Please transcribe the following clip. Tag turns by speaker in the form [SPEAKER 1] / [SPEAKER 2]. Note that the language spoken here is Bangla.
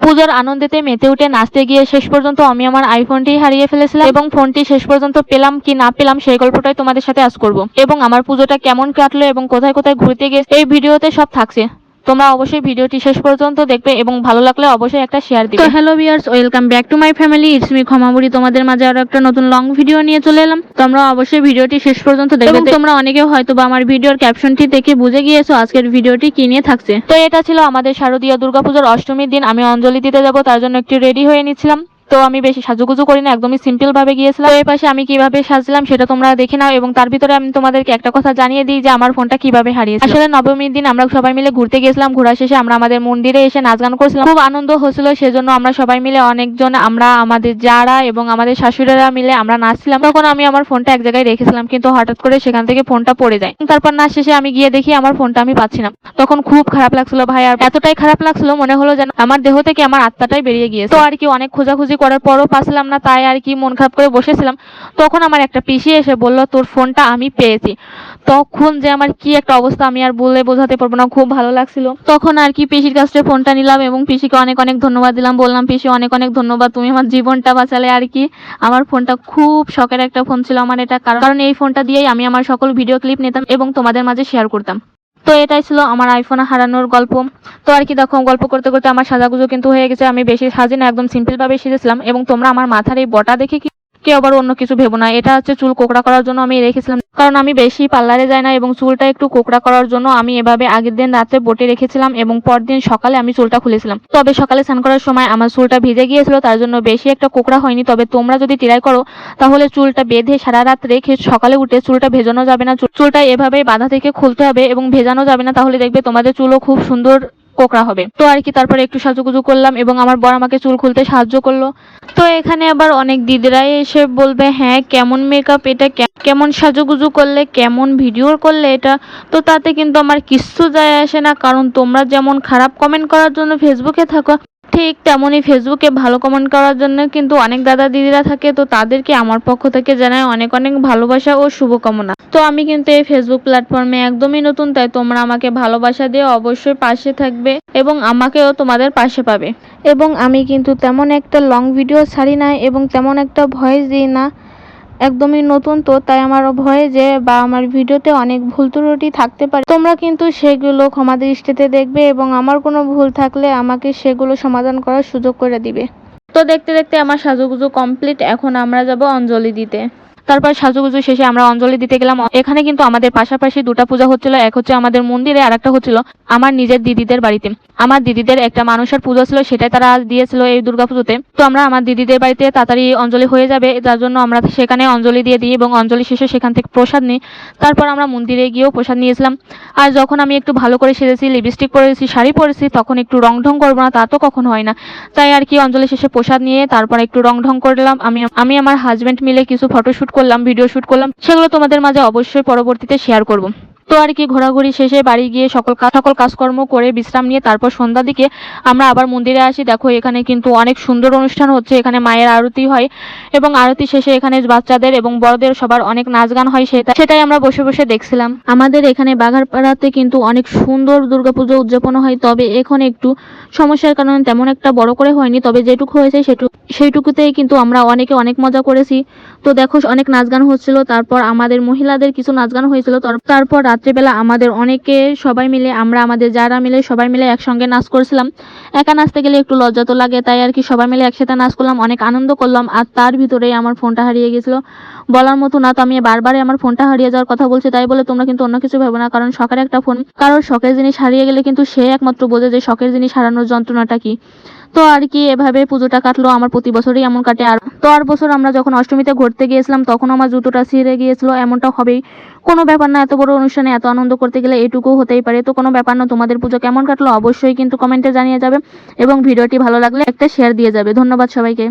[SPEAKER 1] পুজোর আনন্দেতে মেতে উঠে নাচতে গিয়ে শেষ পর্যন্ত আমি আমার আইফোনটি হারিয়ে ফেলেছিলাম এবং ফোনটি শেষ পর্যন্ত পেলাম কি না পেলাম সেই গল্পটাই তোমাদের সাথে আজ করব। এবং আমার পুজোটা কেমন কাটলো এবং কোথায় কোথায় ঘুরতে গিয়ে এই ভিডিওতে সব থাকছে। তোমরা অবশ্যই ভিডিওটি শেষ পর্যন্ত দেখবে এবং ভালো লাগলে অবশ্যই একটা শেয়ার দিবে। তো hello viewers, welcome back to my family. It's me ক্ষমাবুড়ি তোমাদের মাঝে আরো একটা নতুন লং ভিডিও নিয়ে চলে এলাম। তোমরা অবশ্যই ভিডিওটি শেষ পর্যন্ত দেখবে। তোমরা অনেকেও হয়তো বা আমার ভিডিওর ক্যাপশনটি দেখে বুঝে গিয়েছো আজকের ভিডিওটি কি নিয়ে থাকছে। তো এটা ছিল আমাদের শারদীয় দুর্গাপূজার অষ্টমীর দিন আমি অঞ্জলি দিতে যাব, তার জন্য একটু রেডি হয়ে নিচ্ছিলাম। তো আমি বেশি সাজুগুজু করি না, একদমই সিম্পল ভাবে গিয়েছিলাম। তো এই পাশে আমি কিভাবে সাজলাম সেটা তোমরা দেখে নাও এবং তার ভিতরে আমি তোমাদেরকে একটা কথা জানিয়ে দিই যে আমার ফোনটা কিভাবে হারিয়েছে। আসলে নবমীর দিন আমরা সবাই মিলে ঘুরতে গিয়েছিলাম, ঘোরা শেষে আমরা আমাদের মন্দিরে এসে নাচ গান করছিলাম, খুব আনন্দ হচ্ছিল। সেজন্য আমরা সবাই মিলে অনেকজন আমরা আমাদের যারা এবং আমাদের শাশুড়িরা মিলে আমরা নাচছিলাম। তখন আমি আমার ফোনটা এক জায়গায় রেখেছিলাম, কিন্তু হঠাৎ করে সেখান থেকে ফোনটা পড়ে যায়। তারপর নাচ শেষে আমি গিয়ে দেখি আমার ফোনটা আমি পাচ্ছি না। তখন খুব খারাপ লাগছিল ভাই, আর এতটাই খারাপ লাগছিল মনে হলো যেন আমার দেহ থেকে আমার আত্মাটাই বেরিয়ে গিয়েছে। তো আর কি অনেক খোঁজাখুঁজি করার পরও পাচ্ছিলাম না, তাই আর কি মন খারাপ করে বসেছিলাম। তখন আমার একটা পিসি এসে বলল তোর ফোনটা আমি পেয়েছি। তখন যে আমার কি একটা অবস্থা আমি আর বলে বোঝাতে পারবো না, খুব ভালো লাগছিল। তখন আর কি পিসির কাছ থেকে ফোনটা নিলাম এবং পিসিকে অনেক অনেক ধন্যবাদ দিলাম, বললাম পিসি অনেক অনেক ধন্যবাদ, তুমি আমার জীবনটা বাঁচালে। আর কি আমার ফোনটা খুব শখের একটা ফোন ছিল আমার এটা, কারণ এই ফোনটা দিয়েই আমি আমার সকল ভিডিও ক্লিপ নিতাম এবং তোমাদের মাঝে শেয়ার করতাম। তো এটাই ছিল আমার আইফোন হারানোর গল্প। তো আর কি দেখো গল্প করতে করতে আমার সাজাগুজো কিন্তু হয়ে গেছে। আমি বেশি সাজি না, একদম সিম্পল ভাবে সেজেছিলাম। এবং তোমরা আমার মাথার এই বটা দেখে কেউ আবার অন্য কিছু ভেবো না, এটা হচ্ছে চুল কোকড়া করার জন্য আমি রেখেছিলাম, কারণ আমি বেশি পার্লারে যাই না এবং চুলটা একটু কোকড়া করার জন্য আমি এভাবে আগের দিন রাতে বটে রেখেছিলাম এবং পরদিন সকালে আমি চুলটা খুলেছিলাম। তবে সকালে স্নান করার সময় আমার চুলটা ভিজে গিয়েছিল, তার জন্য বেশি একটা কোকড়া হয়নি। তবে তোমরা যদি ট্রাই করো তাহলে চুলটা বেঁধে সারা রাত রেখে সকালে উঠে চুলটা ভেজানো যাবে না, চুলটা এভাবে বাঁধা থেকে খুলতে হবে এবং ভেজানো যাবে না, তাহলে দেখবে তোমাদের চুলও খুব সুন্দর কোকড়া হবে। তো আর কি তারপরে একটু সাজুগুজু করলাম এবং আমার বর আমাকে চুল খুলতে সাহায্য করলো। তো এখানে আবার অনেক দিদিরাই এসে বলবে হ্যাঁ কেমন মেকআপ এটা, কেমন সাজুগুজু করলে, কেমন ভিডিও করলে এটা। তো তাতে কিন্তু আমার কিচ্ছু যায় আসে না, কারণ তোমরা যেমন খারাপ কমেন্ট করার জন্য ফেসবুকে থাকো, ঠিক তেমনই ফেসবুকে ভালো কমেন্ট করার জন্য কিন্তু অনেক দাদা দিদিরা থাকে। তো তাদেরকে আমার পক্ষ থেকে জানাই অনেক অনেক ভালোবাসা ও শুভকামনা। তো আমি কিন্তু এই ফেসবুক প্ল্যাটফর্মে একদমই নতুন, তাই তোমরা আমাকে ভালোবাসা দিয়ে অবশ্যই পাশে থাকবে এবং আমাকেও তোমাদের পাশে পাবে। এবং আমি কিন্তু তেমন একটা লং ভিডিও ছাড়ি না এবং তেমন একটা ভয়েস দিই না, একদমই নতুন। তো তাই আমার ভয়েসে বা আমার ভিডিওতে অনেক ভুল ত্রুটি থাকতে পারে, তোমরা কিন্তু সেগুলো ক্ষমা দৃষ্টিতে দেখবে এবং আমার কোনো ভুল থাকলে আমাকে সেগুলো সমাধান করার সুযোগ করে দিবে। তো দেখতে দেখতে আমার সাজুগুজু কমপ্লিট, এখন আমরা যাব অঞ্জলি দিতে। তারপর সাজুগুজু শেষে আমরা অঞ্জলি দিতে গেলাম। এখানে কিন্তু আমাদের পাশাপাশি দুটা পূজা হচ্ছিল, এক হচ্ছে আমাদের মন্দিরে আর একটা হচ্ছিল আমার নিজের দিদিদের বাড়িতে। আমার দিদিদের একটা মানুষের পূজা ছিল, সেটাই তারা আজ দিয়েছিল এই দুর্গাপুজোতে। তো আমরা আমার দিদিদের বাড়িতে তাড়াতাড়ি অঞ্জলি হয়ে যাবে, যার জন্য আমরা সেখানে অঞ্জলি দিয়ে দিই এবং অঞ্জলি শেষে সেখান থেকে প্রসাদ নিই। তারপর আমরা মন্দিরে গিয়েও প্রসাদ নিয়েছিলাম। আর যখন আমি একটু ভালো করে সেজেছি, লিপস্টিক পরেছি, শাড়ি পরেছি, তখন একটু রং ঢং করবো না তা তো কখনো হয় না, তাই আর কি অঞ্জলি শেষে প্রসাদ নিয়ে তারপর একটু রং ঢং করলাম। আমি আমার হাজবেন্ড মিলে কিছু ফটোশুট করলাম, ভিডিও শুট করলাম, সেগুলো তোমাদের মাঝে অবশ্যই পরবর্তীতে শেয়ার করব। তো আর কি ঘোরাঘুরি শেষে বাড়ি গিয়ে সকল কাজকর্ম করে বিশ্রাম নিয়ে তারপর সন্ধ্যার দিকে আমরা আবার মন্দিরে আসি। দেখো এখানে কিন্তু অনেক সুন্দর অনুষ্ঠান হচ্ছে, এখানে মায়ের আরতি হয় এবং আরতি শেষে এখানে বাচ্চাদের এবং বড়দের সবার অনেক নাচ গান হয়, সেটাই আমরা বসে বসে দেখছিলাম। আমাদের এখানে বাঘারপাড়াতে কিন্তু অনেক সুন্দর দুর্গাপুজো উদযাপন হয়, তবে এখন একটু সমস্যার কারণে তেমন একটা বড় করে হয়নি, তবে যেটুকু হয়েছে সেইটুকুতেই কিন্তু আমরা অনেকে অনেক মজা করেছি। তো দেখো অনেক নাচ গান হচ্ছিল, তারপর আমাদের মহিলাদের কিছু নাচ গান হয়েছিল, তারপর রাত্রিবেলা আমাদের অনেকে সবাই মিলে আমরা আমাদের যারা মিলে সবাই মিলে একসঙ্গে নাচ করছিলাম। একা নাচতে গেলে একটু লজ্জা তো লাগে, তাই আর কি সবাই মিলে একসাথে নাচ করলাম, অনেক আনন্দ করলাম। আর তার ভিতরেই আমার ফোনটা হারিয়ে গেছিল, বলার মতো না। তো আমি বারবারই আমার ফোনটা হারিয়ে যাওয়ার কথা বলছি, তাই বলে তোমরা কিন্তু অন্য কিছু ভেবো না, কারণ শখের একটা ফোন, কারোর শখের জিনিস হারিয়ে গেলে কিন্তু সে একমাত্র বোঝে যে শখের জিনিস হারানোর যন্ত্রণাটা কি। তো আর কি এভাবে পুজোটা কাটলো, আমার প্রতি বছরই এমন কাটে। আর বছর আমরা যখন অষ্টমীতে ঘুরতে গিয়েছিলাম তখন আমার জুতোটা ছিঁড়ে গিয়েছিল, এমনটা হবেই, কোনো ব্যাপার না। এত বড় অনুষ্ঠানে এত আনন্দ করতে গেলে এটুকু হতেই পারে, তো কোনো ব্যাপার না। তোমাদের পুজো কেমন কাটলো অবশ্যই কিন্তু কমেন্টে জানিয়ে যাবে এবং ভিডিওটি ভালো লাগলে একটা শেয়ার দিয়ে যাবে। ধন্যবাদ সবাইকে।